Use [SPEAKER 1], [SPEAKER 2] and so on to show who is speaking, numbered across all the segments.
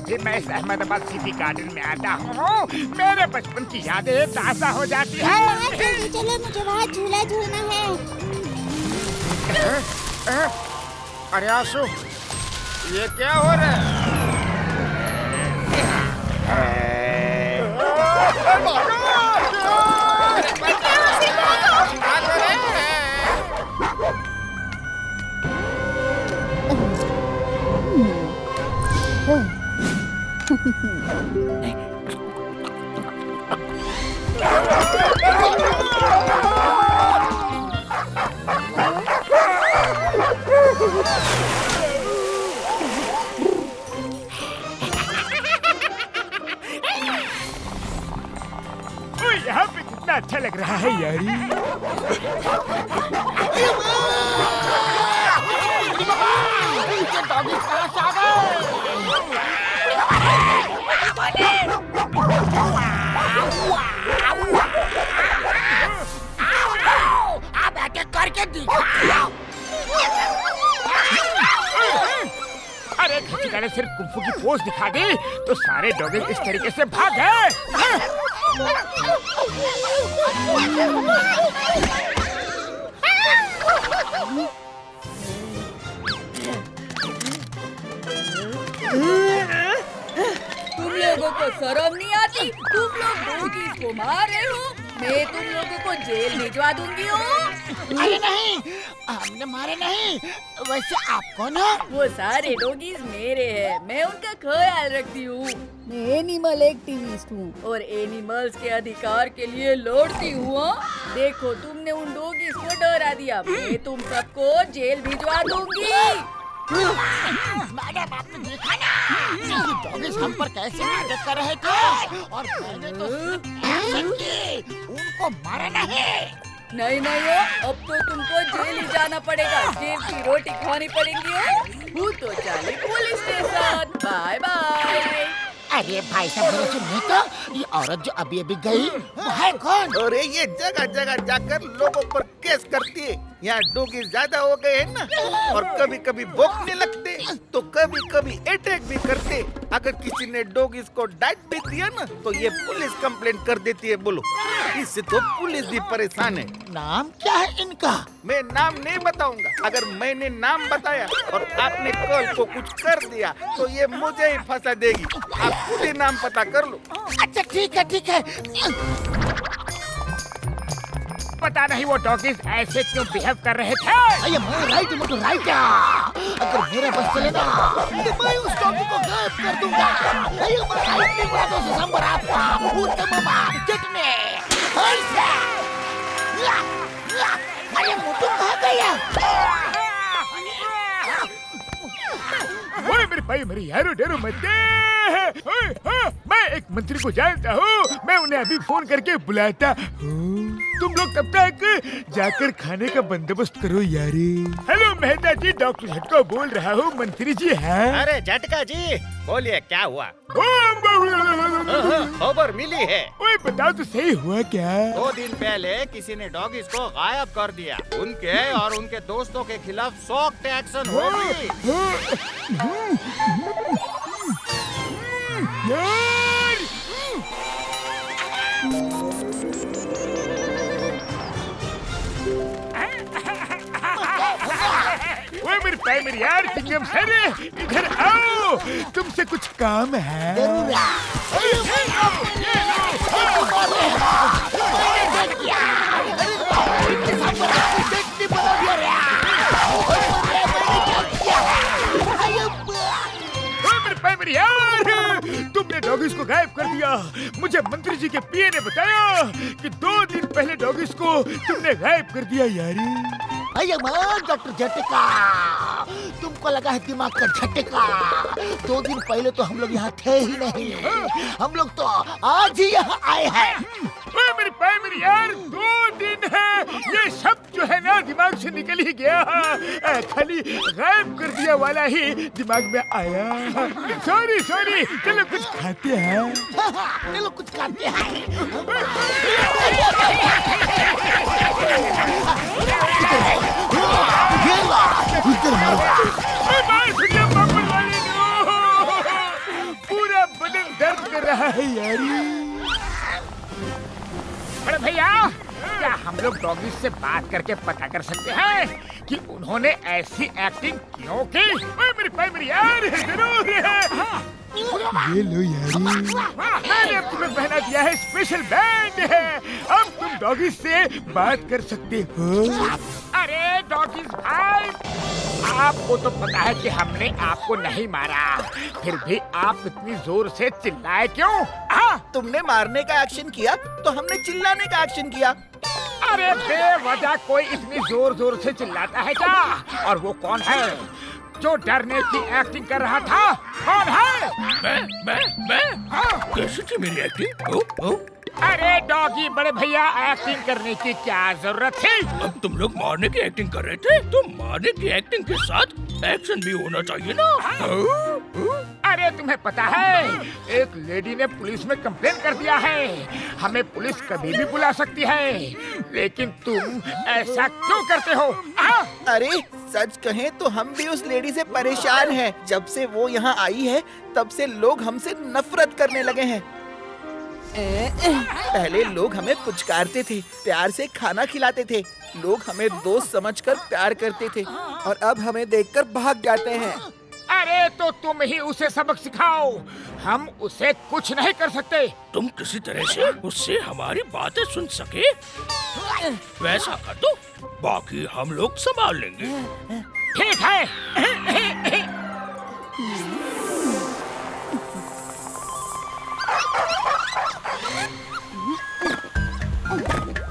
[SPEAKER 1] भी मैं इस अहमदाबाद सिटी गार्डन में आता हूँ मेरे बचपन की यादें ताज़ा हो जाती है।
[SPEAKER 2] जल्दी चलो, मुझे वहाँ झूला झूलना है।
[SPEAKER 1] अरे आशु, ये क्या हो रहा है? यहाँ पे कितना अच्छा लग रहा है यारी।
[SPEAKER 2] आप अटैक करके दिखाओ।
[SPEAKER 1] अरे खिचड़ी ने सिर्फ कुंफू की पोज दिखा दी तो सारे डॉगी इस तरीके से भाग गए।
[SPEAKER 3] तुम लोगों को शर्म नहीं आती? तुम लोग डॉगीज को मार रहे हो। मैं तुम लोगों को जेल भिजवा दूंगी हो।
[SPEAKER 2] अरे नहीं, हमने मारे नहीं। वैसे आप कौन हो?
[SPEAKER 3] वो सारे डॉगीज मेरे हैं, मैं उनका ख्याल रखती हूँ। मैं एनिमल एक्टिविस्ट हूँ और एनिमल्स के अधिकार के लिए लड़ती हूँ। देखो, तुमने उन डॉगीज को डरा दिया, मैं तुम सबको जेल भिजवा दूंगी।
[SPEAKER 2] मैडम, आपने देखा ना डॉगीज हम पर कैसे नाटक कर रहे थे और मैंने तो सिर्फ एक्शन की, उनको मारा नहीं।
[SPEAKER 3] नहीं हो, अब तो तुमको जेल ही जाना पड़ेगा। जेल की रोटी खानी पड़ेगी हो। वो तो चले पुलिस स्टेशन। Bye bye.
[SPEAKER 2] अरे भाई साहब, मेरे सुनिए तो, ये औरत जो अभी अभी गई वो है कौन?
[SPEAKER 4] अरे ये जगह जगह जाकर लोगों पर केस करती है। यहाँ डॉगी ज्यादा हो गए हैं ना, और कभी कभी भौंकने लगते तो कभी कभी अटैक भी करते। अगर किसी ने डॉगीज को डांट भी दिया ना तो ये पुलिस कंप्लेंट कर देती है। बोलो, इससे तो पुलिस भी परेशान है।
[SPEAKER 2] नाम क्या है इनका?
[SPEAKER 4] मैं नाम नहीं बताऊंगा। अगर मैंने नाम बताया और आपने कल को कुछ कर दिया तो ये मुझे ही फंसा देगी। आप खुद ही नाम पता कर लो।
[SPEAKER 2] अच्छा ठीक है, ठीक है।
[SPEAKER 1] पता नहीं वो डॉगीज ऐसे क्यों बिहेव कर रहे थे।
[SPEAKER 2] अरे मैं राइट, मैं तो राइट। अगर मेरा बस चले ना तो मैं उस डॉगी को गायब कर दूंगा। अरे मैं राइट नहीं बातों से संबराता उत्तम चटने। अरे मोटू कहाँ गया?
[SPEAKER 1] ओए मेरे भाई, मेरी यारो डरो मत दे। मैं एक मंत्री को जानता हूँ, मैं उन्हें अभी फोन करके बुलाता हूँ। तुम लोग तब तक जाकर खाने का बंदोबस्त करो यारी। हेलो मेहता जी, डॉक्टर झटका बोल रहा हूँ। मंत्री जी है?
[SPEAKER 4] अरे झटका जी, बोलिए क्या हुआ? खबर मिली है।
[SPEAKER 1] ओए बताओ तो सही, हुआ क्या?
[SPEAKER 4] 2 दिन पहले किसी ने डॉगीज को गायब कर दिया। उनके और उनके दोस्तों के खिलाफ सख्त एक्शन होगी।
[SPEAKER 1] यार! ओए मेरे भाई, मेरी यार चिंगम सर, इधर आओ, तुमसे कुछ काम है। यार, तुमने डॉगीज को गायब कर दिया। मुझे मंत्री जी के पीए ने बताया कि 2 दिन पहले डॉगीज को तुमने गायब कर दिया यारी।
[SPEAKER 2] डॉक्टर झटका, तुमको लगा है दिमाग का झटका। 2 दिन पहले तो हम लोग यहाँ थे ही नहीं, हम लोग तो आज ही यहाँ आए हैं।
[SPEAKER 1] मेरे भाई, मेरी यार 2 दिन है, ये सब जो है ना दिमाग से निकल ही गया। खाली गायब कर दिया वाला ही दिमाग में आया। सॉरी सॉरी, चलो कुछ खाते हैं।
[SPEAKER 2] चलो कुछ खाते हैं।
[SPEAKER 1] बड़े भैया, क्या हम लोग डॉगी से बात करके पता कर सकते हैं कि उन्होंने ऐसी एक्टिंग क्यों की? मेरी यार जरूर ये लो यारी, मैंने तुम्हें पहना दिया है स्पेशल बैंड है, अब तुम डॉगी से बात कर सकते हो। अरे डॉगी भाई, आपको तो पता है कि हमने आपको नहीं मारा, फिर भी आप इतनी जोर से चिल्लाए क्यों?
[SPEAKER 4] तुमने मारने का एक्शन किया तो हमने चिल्लाने का एक्शन किया।
[SPEAKER 1] अरे बेवजह कोई इतनी जोर जोर से चिल्लाता है क्या? और वो कौन है जो डरने की एक्टिंग कर रहा था? कौन है? मैं?
[SPEAKER 5] कैसी थी मेरी एक्टिंग?
[SPEAKER 1] अरे डॉगी बड़े भैया, एक्टिंग करने की क्या जरूरत थी?
[SPEAKER 5] अब तुम लोग मारने की एक्टिंग कर रहे थे, तो मारने की एक्टिंग के साथ एक्शन भी होना चाहिए ना?
[SPEAKER 1] अरे तुम्हें पता है, एक लेडी ने पुलिस में कंप्लेन कर दिया है। हमें पुलिस कभी भी बुला सकती है, लेकिन तुम ऐसा क्यों करते हो?
[SPEAKER 4] अरे सच कहें तो हम भी उस लेडी से परेशान हैं। जब से वो यहाँ आई है तब से लोग हमसे नफरत करने लगे हैं। पहले लोग हमें पुचकारते थे, प्यार से खाना खिलाते थे, लोग हमें दोस्त समझकर प्यार करते थे, और अब हमें देखकर भाग जाते हैं।
[SPEAKER 1] अरे तो तुम ही उसे सबक सिखाओ, हम उसे कुछ नहीं कर सकते।
[SPEAKER 5] तुम किसी तरह से उससे हमारी बातें सुन सके वैसा कर दो, बाकी हम लोग संभाल लेंगे।
[SPEAKER 1] ठीक है।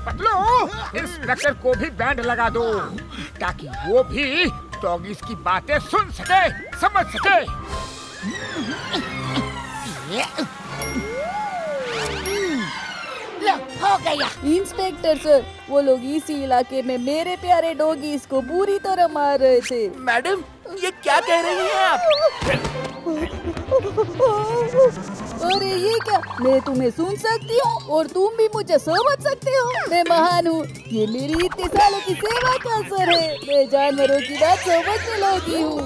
[SPEAKER 1] पतलू, इंस्पेक्टर को भी बैंड लगा दो, ताकि वो भी डॉगीज की बातें सुन सके, समझ सके।
[SPEAKER 2] लो, हो गया।
[SPEAKER 3] इंस्पेक्टर सर, वो लोग इसी इलाके में मेरे प्यारे डॉगीज को बुरी तरह मार रहे थे।
[SPEAKER 4] मैडम, ये क्या कह रही हैं आप?
[SPEAKER 3] अरे ये क्या, मैं तुम्हें सुन सकती हूँ और तुम भी मुझे समझ सकते हो। मैं महान हूँ, ये मेरी इतने सालों की सेवा का असर है। मैं जानवरों की बात समझने लगी हूँ।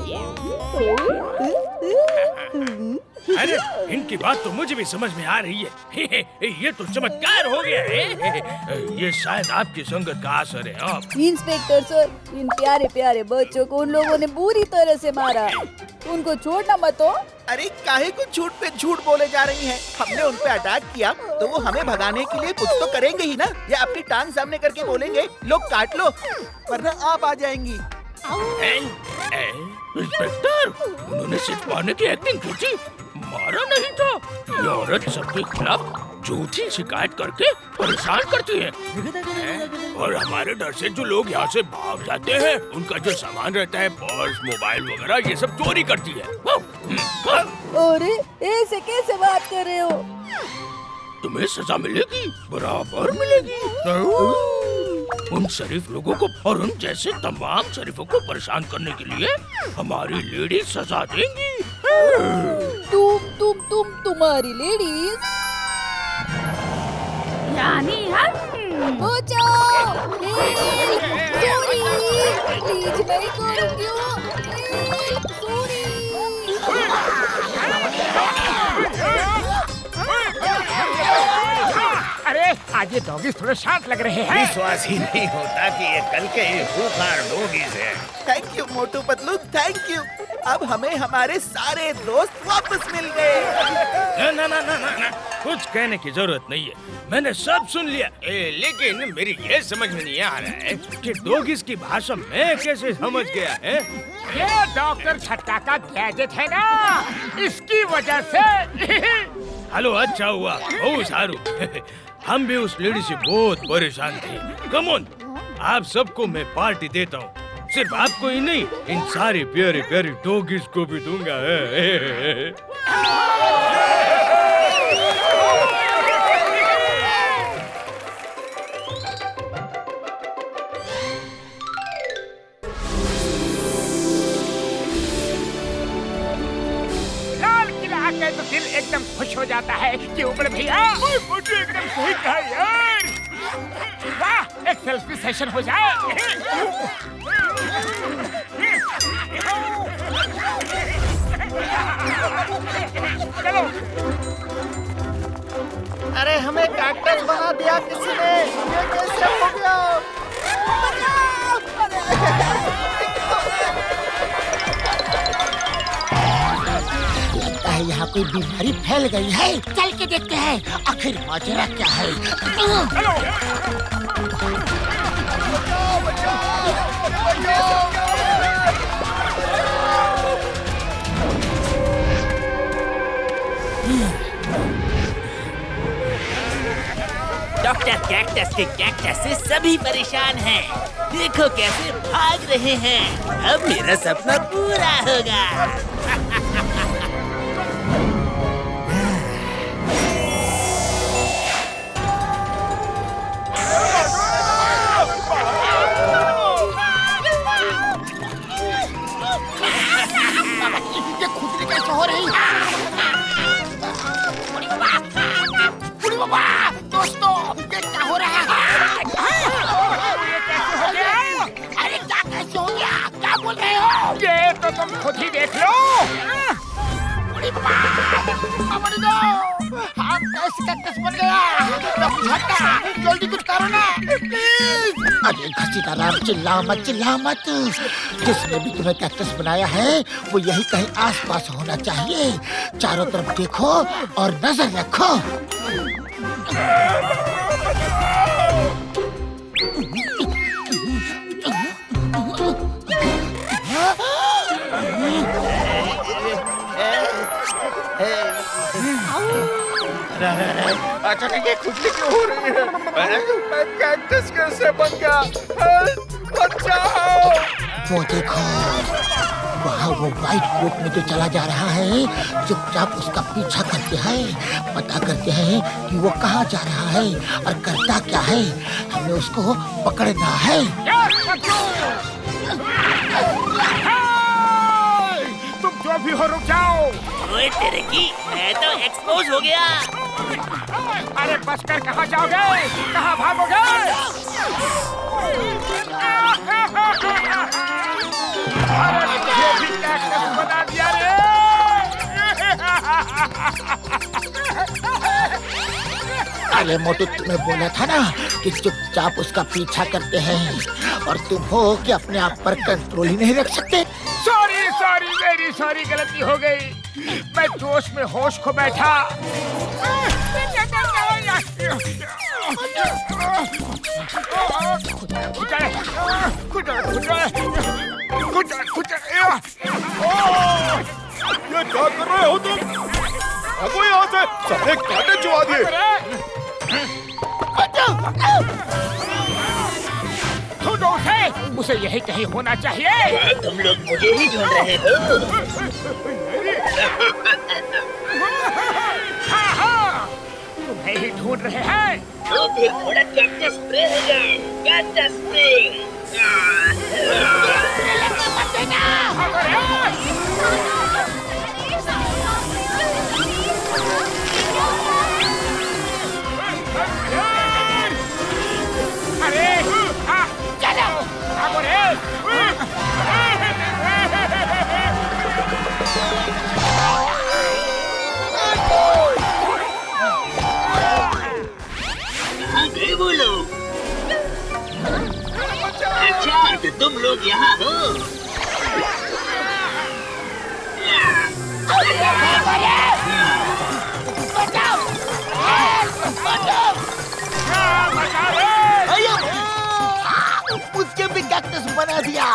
[SPEAKER 5] अरे इनकी बात तो मुझे भी समझ में आ रही है। ये तो चमत्कार हो गया है। ये शायद आपकी संगत का असर है। आप
[SPEAKER 3] इंस्पेक्टर सर, इन प्यारे प्यारे बच्चों को उन लोगों ने बुरी तरह से मारा, उनको छोड़ना मत हो।
[SPEAKER 4] अरे काहे को झूठ पे झूठ बोले जा रही हैं? हमने उन पे अटैक किया तो वो हमें भगाने के लिए कुछ तो करेंगे ही ना, या अपनी टांग सामने करके बोलेंगे लो काट लो, वरना आप आ जाएंगी।
[SPEAKER 5] इंस्पेक्टर, उन्होंने सिर्फ मारने की एक्टिंग की थी, मारा नहीं था। ये औरत सबके खिलाफ झूठी शिकायत करके परेशान करती है, और हमारे डर से जो लोग यहाँ से भाग जाते हैं, उनका जो सामान रहता है, पर्स, मोबाइल वगैरह, ये सब चोरी करती है।
[SPEAKER 3] अरे ऐसे कैसे बात कर रहे हो?
[SPEAKER 5] तुम्हें सजा मिलेगी, बराबर मिलेगी। उन शरीफ लोगों को और उन जैसे तमाम शरीफों को परेशान करने के लिए हमारी लेडी सजा देंगी।
[SPEAKER 3] तुम्हारी लेडीज यानी हम? बचाओ! सॉरी, प्लीज मैं करूँगी।
[SPEAKER 1] अरे आज ये डॉगीज थोड़े शांत लग रहे हैं।
[SPEAKER 6] विश्वास ही नहीं होता कि ये कल के खूंखार डॉगीज हैं।
[SPEAKER 4] Thank you Motu Patlu, thank you. अब हमें हमारे सारे दोस्त वापस मिल गए।
[SPEAKER 5] ना, कुछ कहने की जरूरत नहीं है, मैंने सब सुन लिया।
[SPEAKER 6] लेकिन मेरी ये समझ में नहीं आ रहा है कि डॉगीज की भाषा मैं कैसे समझ गया है।
[SPEAKER 1] ये डॉक्टर छट्टा का गैजेट है ना, इसकी वजह से।
[SPEAKER 5] हेलो, अच्छा हुआ, बहुत सारू। हम भी उस लेडी से बहुत परेशान थे। कम ऑन, आप सबको मैं पार्टी देता हूँ, सिर्फ आपको ही नहीं, इन सारी प्यारी प्यारी डॉगीज को भी दूंगा।
[SPEAKER 1] लाल किला आके तो दिल एकदम खुश हो जाता है कि ऊपर भैया मुझे एकदम सही कहा यार। वाह, एक सेल्फी सेशन हो जाए।
[SPEAKER 4] अरे हमें कैक्टस बना दिया किसी ने।
[SPEAKER 2] कोई बीमारी फैल गई है। चल के देखते हैं आखिर माजरा क्या है।
[SPEAKER 7] डॉक्टर कैक्टस के कैक्टस से सभी परेशान हैं। देखो कैसे भाग रहे हैं। अब मेरा सपना पूरा होगा।
[SPEAKER 2] ये खुजली कैसे हो रही है? बुढ़ी बाबा, दोस्तों, ये क्या हो रहा है?
[SPEAKER 1] ये कैसे हो गया?
[SPEAKER 2] अरे क्या कैसे हो गया? क्या बोल रहे हो?
[SPEAKER 1] ये तो तुम खुद ही देख लो।
[SPEAKER 2] बुढ़ी बाबा, अमर दो, हम कैसे कैक्टस बन गया? झटका, जल्दी कुछ करो ना, प्लीज। अरे घसीटा राम, चिल्ला मत। जिसने भी तुम्हें कैक्टस बनाया है वो यही कहीं आसपास होना चाहिए। चारों तरफ देखो और नजर रखो।
[SPEAKER 4] अच्छा ये खुजली क्यों हो रही है? मैं कैक्टस कैसे बन गया? बचाओ!
[SPEAKER 2] वो देखो, वहाँ वो व्हाइट कोट में जो चला जा रहा है, चुपचाप उसका पीछा करते हैं, पता करते हैं कि वो कहाँ जा रहा है और करता क्या है। हमें उसको पकड़ना है।
[SPEAKER 1] तुम जो भी हो रुक जाओ।
[SPEAKER 7] ओए तेरे की, मैं तो एक्सपोज हो गया।
[SPEAKER 1] अरे बच कर कहाँ जाओगे? कहाँ भागोगे? अरे मुझे भी कैक्टस बना दिया रे।
[SPEAKER 2] अरे मोटू, तुम्हें बोला था ना कि चुपचाप उसका पीछा करते हैं, और तुम हो कि अपने आप पर कंट्रोल ही नहीं रख सकते।
[SPEAKER 1] सॉरी मेरी सॉरी, गलती हो गई। मैं जोश में होश खो बैठा।
[SPEAKER 6] ये क्या कर रहे हो तुम? भागो यहाँ से, सारे कांटे चुआ दिए।
[SPEAKER 1] ढूंढो उसे यही कहीं होना चाहिए।
[SPEAKER 7] तुम लोग मुझे ही ढूंढ रहे हो।
[SPEAKER 1] हाँ, तुम्हें ही ढूंढ रहे हैं।
[SPEAKER 7] तो फिर थोड़ा कैक्टस स्प्रे है, कैक्टस स्प्रे।
[SPEAKER 1] अरे चलो भागो रे।
[SPEAKER 7] कहाँ गए वो लोग? अच्छा तो तुम लोग यहाँ हो।
[SPEAKER 2] उसके भी कैक्टस बना दिया।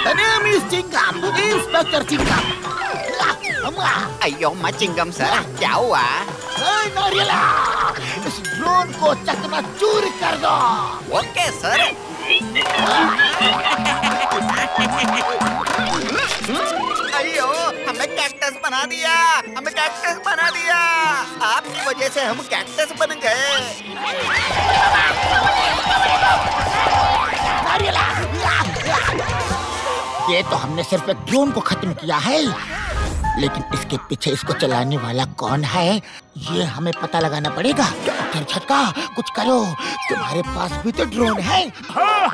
[SPEAKER 2] The name is Chingam, Inspector Chingam.
[SPEAKER 8] अयो चिंगम सर, क्या हुआ?
[SPEAKER 2] नारियला, इस ड्रोन को चकनाचूर कर दो।
[SPEAKER 8] Okay sir. अयो, हमें कैक्टस बना दिया, आपकी वजह से हम कैक्टस बन गए।
[SPEAKER 2] नारियला, ये तो हमने सिर्फ एक ड्रोन को खत्म किया है, लेकिन इसके पीछे इसको चलाने वाला कौन है ये हमें पता लगाना पड़ेगा। डॉक्टर झटका, कुछ करो, तुम्हारे पास भी तो ड्रोन है।
[SPEAKER 1] हाँ,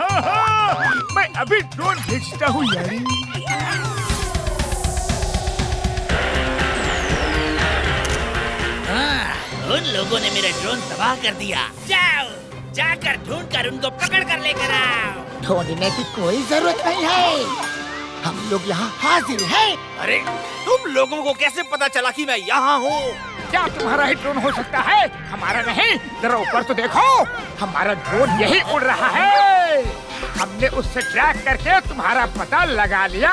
[SPEAKER 1] मैं अभी ड्रोन भेजता हूँ यारी।
[SPEAKER 7] उन लोगों ने मेरा ड्रोन तबाह कर दिया। जाओ, जाकर ढूंढकर उनको पकड़ कर लेकर आओ।
[SPEAKER 2] ढूंढने की कोई जरूरत नहीं है, हम लोग यहाँ हाजिर हैं।
[SPEAKER 7] अरे तुम लोगों को कैसे पता चला कि मैं यहाँ हूँ?
[SPEAKER 1] क्या तुम्हारा ही ड्रोन हो सकता है, हमारा नहीं? जरा ऊपर तो देखो, हमारा ड्रोन यही उड़ रहा है। हमने उससे ट्रैक करके तुम्हारा पता लगा लिया।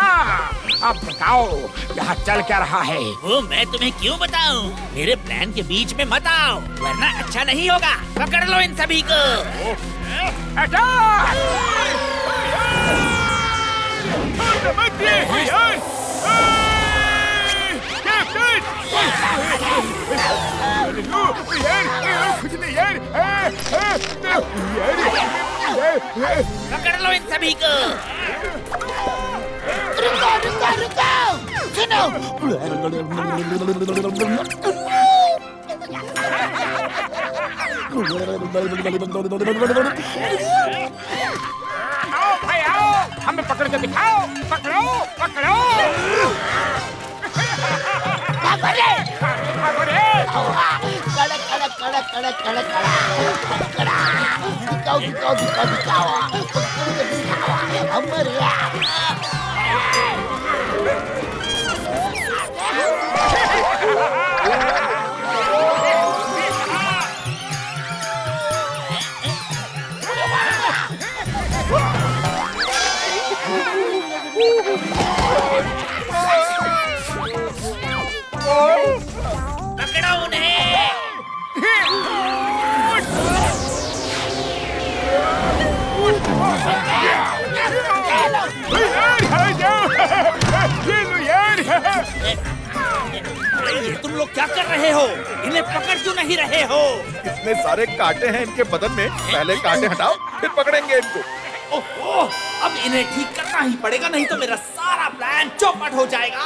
[SPEAKER 1] अब बताओ यहाँ चल क्या रहा है?
[SPEAKER 7] वो मैं तुम्हें क्यों बताऊं? मेरे प्लान के बीच में मत आओ, वरना अच्छा नहीं होगा। पकड़ लो इन सभी को। पकड़ लो इन सभी को।
[SPEAKER 2] रुको रुको रुको, सुनो।
[SPEAKER 1] आओ भाई आओ, हमें पकड़ के दिखाओ। पकड़ो पकड़ो।
[SPEAKER 2] कड़क कड़क कड़क कड़क कड़क कड़क। दिखाओ दिखाओ दिखाओ दिखाओ, पकड़ के दिखाओ। अमर
[SPEAKER 7] पकड़ो उन्हें। ये तुम लोग क्या कर रहे हो? इन्हें पकड़ क्यों नहीं रहे हो?
[SPEAKER 4] इतने सारे कांटे हैं इनके बदन में, पहले कांटे हटाओ फिर पकड़ेंगे इनको।
[SPEAKER 7] ओहो, अब इन्हें ठीक करना ही पड़ेगा, नहीं तो मेरा सारा प्लान चौपट हो जाएगा।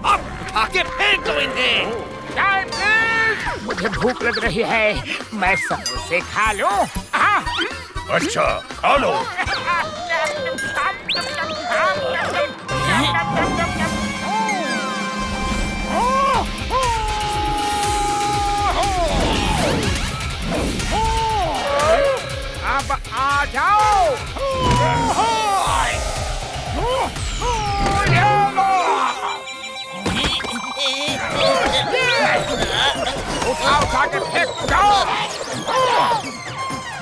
[SPEAKER 7] अब आके फेंक दो इन्हें।
[SPEAKER 1] मुझे भूख लग रही है, मैं समोसे खा लूं।
[SPEAKER 5] अच्छा खा लो।
[SPEAKER 1] अब आ जाओ। उठाओ जाकर फेंक जाओ।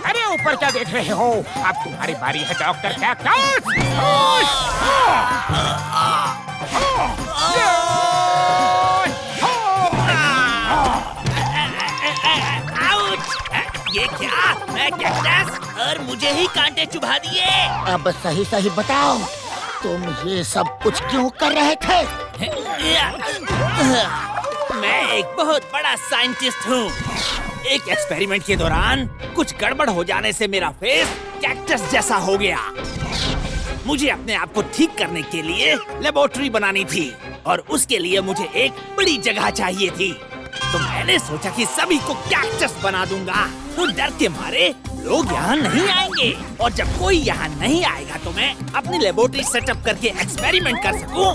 [SPEAKER 1] अरे ऊपर क्या देख रहे हो? अब तुम्हारी बारी है डॉक्टर कैक्टस।
[SPEAKER 7] ये क्या? मैं कैक्टस और मुझे ही कांटे चुभा दिए।
[SPEAKER 2] अब सही सही बताओ, तुम ये सब कुछ क्यों कर रहे थे?
[SPEAKER 7] मैं एक बहुत बड़ा साइंटिस्ट हूँ। एक एक्सपेरिमेंट के दौरान कुछ गड़बड़ हो जाने से मेरा फेस कैक्टस जैसा हो गया। मुझे अपने आप को ठीक करने के लिए लेबोरेटरी बनानी थी और उसके लिए मुझे एक बड़ी जगह चाहिए थी। तो मैंने सोचा कि सभी को कैक्टस बना दूंगा, तो डर के मारे लोग यहाँ नहीं आएंगे और जब कोई यहाँ नहीं आएगा तो मैं अपनी लेबोरेटरी सेटअप करके एक्सपेरिमेंट कर सकूं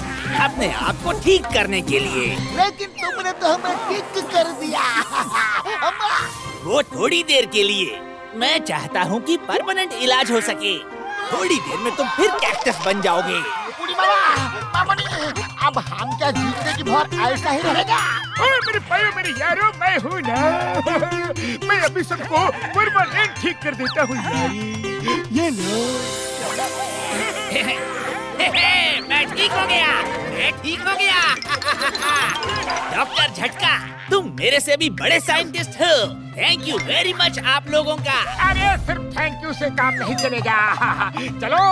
[SPEAKER 7] अपने आप को ठीक करने के लिए।
[SPEAKER 2] लेकिन तुमने तो हमें ठीक कर दिया।
[SPEAKER 7] वो थोड़ी देर के लिए। मैं चाहता हूँ कि परमानेंट इलाज हो सके। थोड़ी देर में तुम फिर कैक्टस बन जाओगे।
[SPEAKER 2] अब हम क्या जीतने की बहुत ऐसा ही रहेगा?
[SPEAKER 1] मेरे भाइयों मेरे यारों, मैं हूँ ना, मैं अभी सबको परमानेंट ठीक कर देता हूँ यारी। ये लो।
[SPEAKER 7] मैं ठीक हो गया, मैं ठीक हो गया। डॉक्टर झटका, तुम मेरे से भी बड़े साइंटिस्ट हो। थैंक यू वेरी मच आप लोगों का।
[SPEAKER 1] अरे सिर्फ थैंक यू से काम नहीं चलेगा। चलो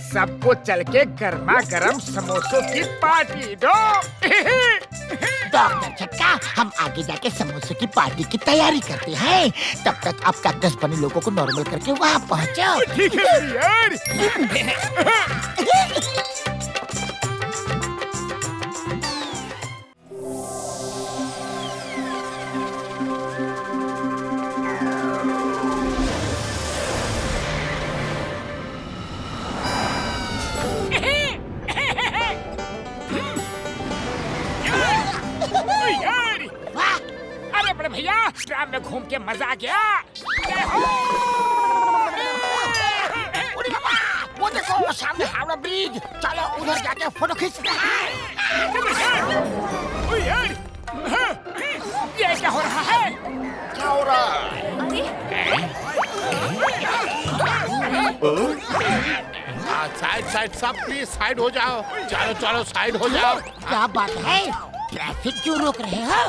[SPEAKER 1] सबको चल के गर्मा गर्म समोसों की पार्टी दो।
[SPEAKER 2] डॉक्टर झटका, हम आगे जाके समोसे की पार्टी की तैयारी करते हैं। तब तक आप कैक्टस बने लोगों को नॉर्मल करके वहाँ पहुँचो।
[SPEAKER 1] ठीक है यार।
[SPEAKER 2] ट्राम में घूम के मजा आ गया। उड़ी बाबा, वो देखो सामने हावड़ा ब्रिज, चलो उधर जाके फोटो खींचते हैं।
[SPEAKER 1] ओए यार,
[SPEAKER 2] ये क्या हो रहा है?
[SPEAKER 8] क्या हो रहा है?
[SPEAKER 9] साइड सब प्लीज साइड हो जाओ। चलो साइड हो जाओ।
[SPEAKER 2] क्या बात है? ट्रैफिक क्यों रोक रहे हो?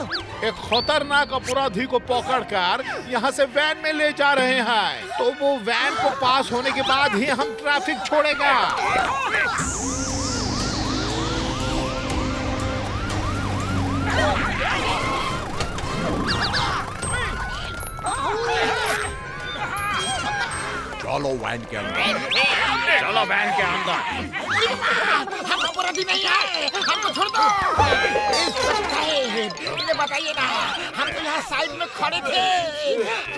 [SPEAKER 9] एक खतरनाक अपराधी को पकड़कर यहाँ से वैन में ले जा रहे हैं, तो वो वैन को पास होने के बाद ही हम ट्रैफिक छोड़ेगा। चलो वैन के अंदर।
[SPEAKER 6] चलो वैन के अंदर।
[SPEAKER 2] हम अपराधी नहीं है, हमको छोड़ दो। मुझे बताइए ना, हम तो यहाँ साइड में खड़े थे।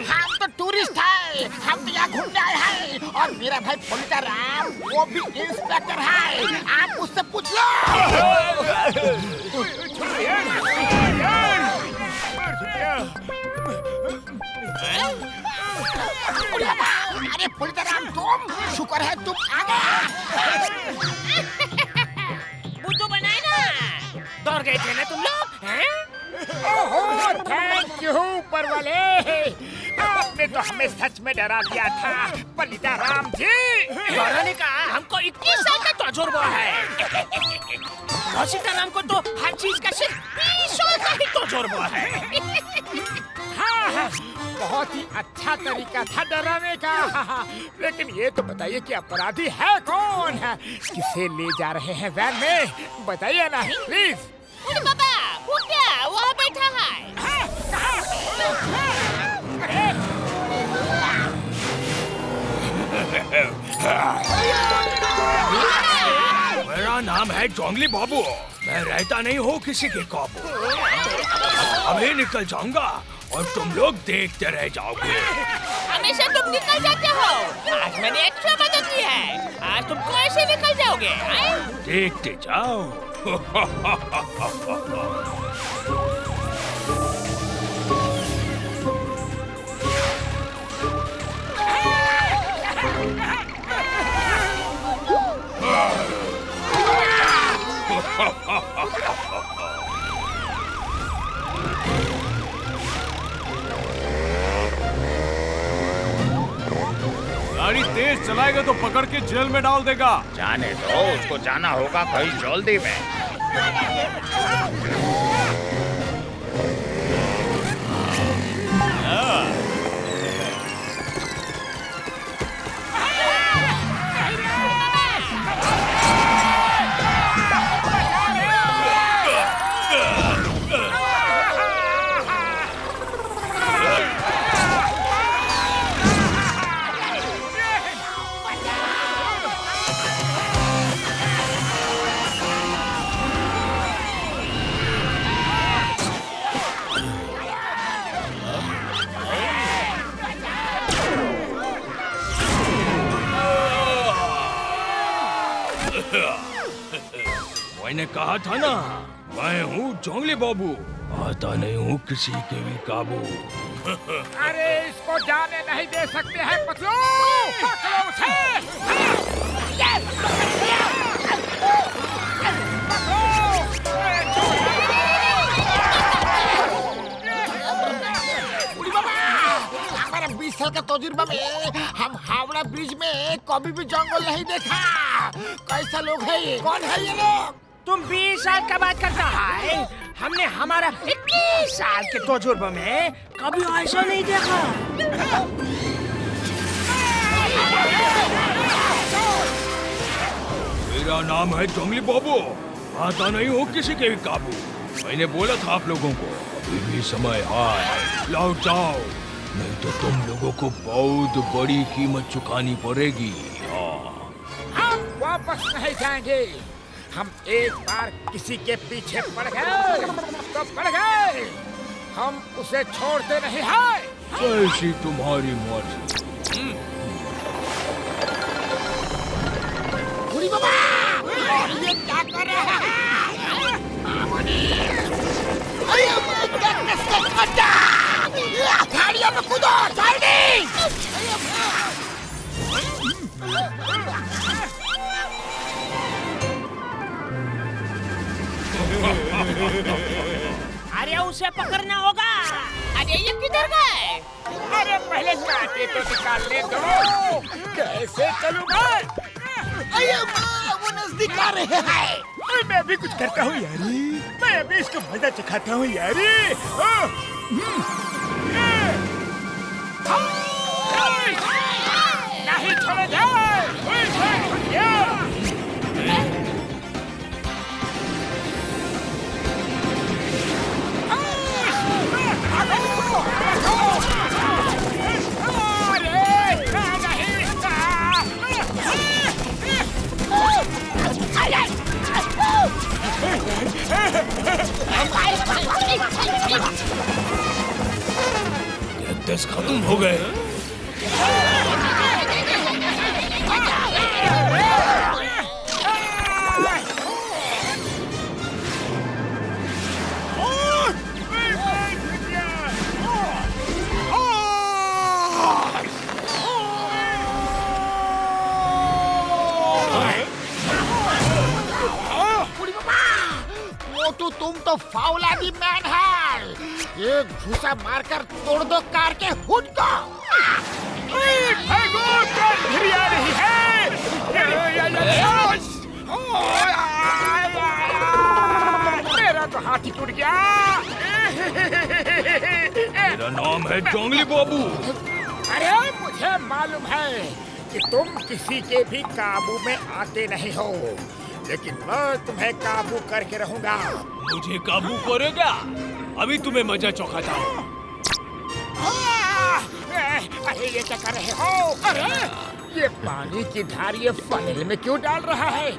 [SPEAKER 2] हम तो टूरिस्ट है, हम तो यहाँ घूमने आए हैं। और मेरा भाई पुलिता राम, वो भी इंस्पेक्टर है। आप उससे पूछ लो।
[SPEAKER 1] छोड़ो यार, मार दिया।
[SPEAKER 2] अरे पुलिता राम, तुम शुक्र है तुम आ गए।
[SPEAKER 7] बुद्धू बनाए ना, दौड़ गए थे ना तुम लोग, हैं?
[SPEAKER 2] ओहो, थैंक यू ऊपर वाले, आपने तो हमें सच में डरा दिया था पुलिता राम जी।
[SPEAKER 7] डराने का हमको 21 साल का तजुर्बा है। सीताराम को तो हर चीज का सिर्फ 20 साल का ही तजुर्बा है।
[SPEAKER 2] हाँ, बहुत ही अच्छा तरीका था डराने का। लेकिन ये तो बताइए कि अपराधी है कौन है? किसे ले जा रहे हैं वैन में? बताइए ना प्लीज।
[SPEAKER 7] अरे बाबा, वो क्या वहाँ बैठा है?
[SPEAKER 5] मेरा नाम है जोंगली बाबू। मैं रहता नहीं हूँ किसी के काबू। अभी निकल जाऊंगा और तुम लोग देखते रह जाओगे।
[SPEAKER 7] हमेशा तुम निकल जाते हो। आज मैंने एक्स्ट्रा मदद की है, आज तुम कैसे निकल जाओगे?
[SPEAKER 5] देखते जाओ।
[SPEAKER 6] गाड़ी तेज चलाएगा तो पकड़ के जेल में डाल देगा।
[SPEAKER 4] जाने दो, उसको जाना होगा कहीं जल्दी में।
[SPEAKER 5] मैंने कहा था ना, मैं हूँ जोंगली बाबू, आता नहीं हूँ किसी के भी काबू।
[SPEAKER 2] अरे इसको जाने नहीं दे सकते हैं पतलू, पकड़ो उसे। हमारा 20 साल का तजुर्बा में हम हावड़ा ब्रिज में कभी भी जंगल नहीं देखा। कैसा लोग है ये? कौन है ये लोग?
[SPEAKER 7] तुम 20 साल का बात करता है? हमने हमारा 21 साल के तजुर्बे में कभी ऐसा नहीं देखा।
[SPEAKER 5] मेरा नाम है जोंगली बाबू, आता नहीं हूँ किसी के भी काबू। मैंने बोला था आप लोगों को, अभी भी समय है, लौट जाओ, नहीं तो तुम लोगों को बहुत बड़ी कीमत चुकानी पड़ेगी।
[SPEAKER 2] हम वापस नहीं जाएंगे। हम एक बार किसी के पीछे पड़ गए तो पड़ गए, हम उसे छोड़ते नहीं हैं।
[SPEAKER 5] जैसी तुम्हारी मर्जी।
[SPEAKER 2] बुरी बाबा, ये क्या कर रहा है? गाड़ियों में कूदो जल्दी।
[SPEAKER 7] अरे उसे पकड़ना होगा। अरे ये किधर गए?
[SPEAKER 1] अरे पहले कांटे तो निकालने दो। कैसे चलूं मैं?
[SPEAKER 2] अरे माँ, वो नजदीक आ रहे हैं।
[SPEAKER 1] अरे मैं भी कुछ करता हूँ यारी। मैं अभी इसको मजा चखाता हूँ यारी। नहीं छोड़े जाए।
[SPEAKER 5] कैक्टस खत्म हो गए।
[SPEAKER 2] मोटू, तुम तो फाउलादी मैन है। एक घुसा मारकर तोड़ दो कार के हुड को।
[SPEAKER 1] भागो, कार फिर आ रही है। मेरा तो हाथ ही टूट गया।
[SPEAKER 5] मेरा नाम है जोंगली बाबू।
[SPEAKER 1] अरे मुझे मालूम है कि तुम किसी के भी काबू में आते नहीं हो, लेकिन मैं तुम्हें काबू करके रहूंगा।
[SPEAKER 5] मुझे काबू करेगा? अभी तुम्हें मजा चौंकाता हूँ।
[SPEAKER 1] अरे ये क्या कर रहे हो? अरे ये पानी की धार ये फनेल में क्यों डाल रहा है?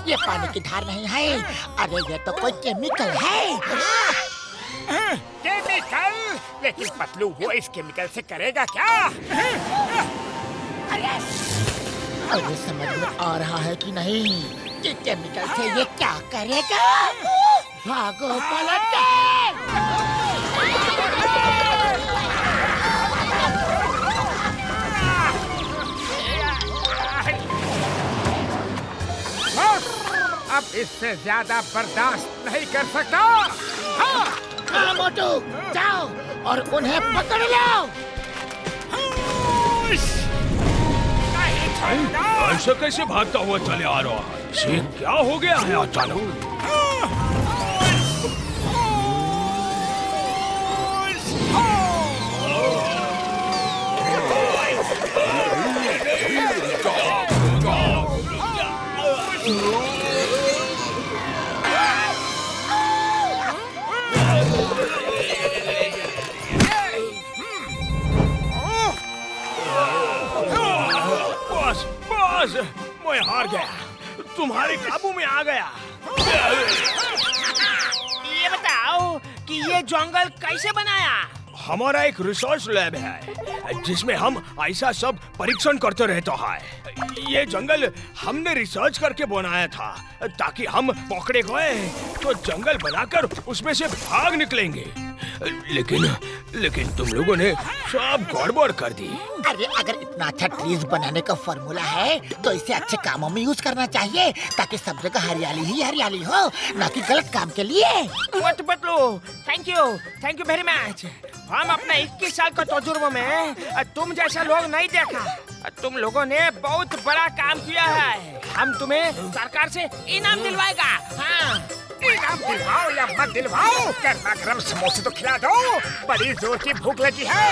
[SPEAKER 2] ये पानी की धार नहीं है। अरे ये तो कोई केमिकल है।
[SPEAKER 1] केमिकल? लेकिन पतलू वो इस केमिकल से करेगा क्या?
[SPEAKER 2] अरे समझ में आ रहा है कि नहीं कि केमिकल से ये क्या करेगा। भागो पलट के।
[SPEAKER 1] अब इससे ज्यादा बर्दाश्त नहीं कर सकता।
[SPEAKER 2] हाँ मोटू, जाओ और उन्हें पकड़ लो।
[SPEAKER 5] ऐसा कैसे भागता हुआ चले आ रहा है? इसे क्या हो गया है अचानक? बस मैं हार गया, तुम्हारे काबू में आ गया।
[SPEAKER 7] ये बताओ कि ये जंगल कैसे बनाया?
[SPEAKER 5] हमारा एक रिसर्च लैब है जिसमें हम ऐसा सब परीक्षण करते रहते हैं। ये जंगल हमने रिसर्च करके बनाया था ताकि हम पकड़े गए तो जंगल बनाकर उसमें से भाग निकलेंगे। लेकिन तुम लोगों ने सब गड़बड़ कर दी।
[SPEAKER 2] अरे अगर इतना अच्छा ट्रीज बनाने का फॉर्मूला है तो इसे अच्छे कामों में यूज करना चाहिए ताकि सब जगह हरियाली ही हरियाली हो, ना कि गलत काम के लिए।
[SPEAKER 7] बटलू, थैंक यू वेरी मच। हम अपने 21 साल के तजुर्बे में तुम जैसा लोग नहीं देखा। तुम लोगों ने बहुत बड़ा काम किया है। हम तुम्हें सरकार से इनाम दिलवाएगा। हाँ।
[SPEAKER 1] इनाम दिलवाओ या मत दिलवाओ, गर्मा गर्म समोसे तो खिला दो। बड़ी जोर की भूख लगी है।